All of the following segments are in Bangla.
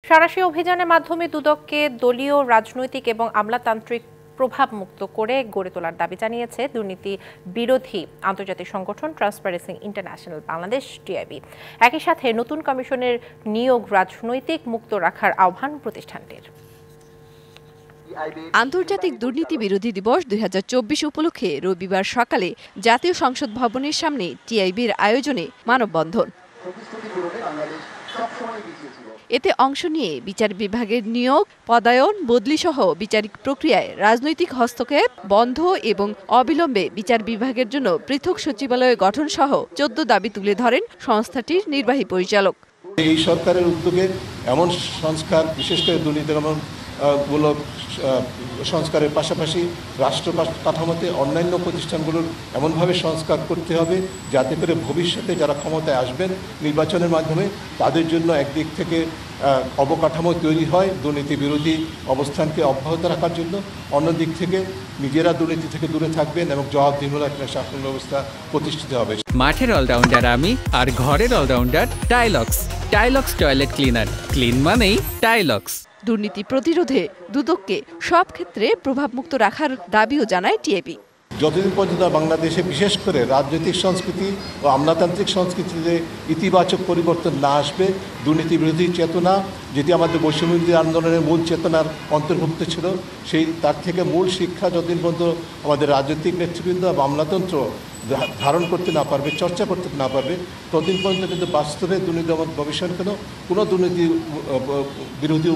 সাঁড়াশি অভিযানের মাধ্যমে দুদককে দলীয়, রাজনৈতিক এবং আমলাতান্ত্রিক প্রভাব মুক্ত করে গড়ে তোলার দাবি জানিয়েছে দুর্নীতি বিরোধী আন্তর্জাতিক সংগঠন ট্রান্সপারেন্সি ইন্টারন্যাশনাল বাংলাদেশ টিআইবি। একই সাথে নতুন কমিশনের নিয়োগ রাজনৈতিক মুক্ত রাখার আহ্বান প্রতিষ্ঠানটির। আন্তর্জাতিক দুর্নীতি বিরোধী দিবস ২০২৪ উপলক্ষে রবিবার সকালে জাতীয় সংসদ ভবনের সামনে টিআইবির আয়োজনে মানববন্ধন। এতে অংশ নিয়ে বিচার বিভাগের নিয়োগ, পদায়ন, বদলিসহ বিচারিক প্রক্রিয়ায় রাজনৈতিক হস্তক্ষেপ বন্ধ এবং অবিলম্বে বিচার বিভাগের জন্য পৃথক সচিবালয় গঠন সহ ১৪ দাবি তুলে ধরেন সংস্থাটির নির্বাহী পরিচালক। এই সরকারের উদ্যোগে এমন সংস্কার, বিশেষ করে দুর্নীতি মূলক সংস্কারের পাশাপাশি রাষ্ট্র কাঠামোতে অন্যান্য প্রতিষ্ঠানগুলোর এমনভাবে সংস্কার করতে হবে যাতে করে ভবিষ্যতে যারা ক্ষমতায় আসবেন নির্বাচনের মাধ্যমে তাদের জন্য একদিক থেকে অবকাঠামো তৈরি হয় দুর্নীতি বিরোধী অবস্থানকে অব্যাহত রাখার জন্য, অন্যদিক থেকে নিজেরা দুর্নীতি থেকে দূরে থাকবেন এবং জবাবদিহিমূলক একটা শাসন ব্যবস্থা প্রতিষ্ঠিত হবে। মাঠের অলরাউন্ডার আমি, আর ঘরের allrounder Tylox. Tylox toilet cleaner, clean মানেই টাইলক্স। দুর্নীতি প্রতিরোধে দুদককে সব ক্ষেত্রে প্রভাবমুক্ত রাখার দাবিও জানায় টিআইবি। যতদিন পর্যন্ত বাংলাদেশে বিশেষ করে রাজনৈতিক সংস্কৃতি ও আমলাতান্ত্রিক সংস্কৃতিতে ইতিবাচক পরিবর্তন না আসবে, দুর্নীতি বিরোধী চেতনা যেটি আমাদের বৈষম্যবিরোধী আন্দোলনের মূল চেতনার অন্তর্ভুক্ত ছিল, তার থেকে মূল শিক্ষা যতদিন পর্যন্ত আমাদের রাজনৈতিক নেতৃবৃন্দ বা আমলাতন্ত্র ধারণ করতে না পারবে, চর্চা করতে না পারবে, ততদিন পর্যন্ত কিন্তু বাস্তবে দুর্নীতি গবেষণা কোনো দুর্নীতি বিরোধী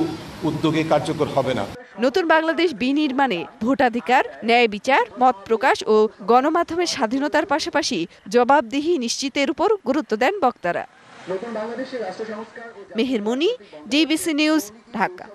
উদ্যোগে কার্যকর হবে না। নতুন বাংলাদেশ বিনির্মাণে ভোটাধিকার, ন্যায় বিচার, মত প্রকাশ ও গণমাধ্যমের স্বাধীনতার পাশাপাশি জবাবদিহি নিশ্চিতের উপর গুরুত্ব দেন বক্তারা। মেহের মনি, ডিবিসি নিউজ, ঢাকা।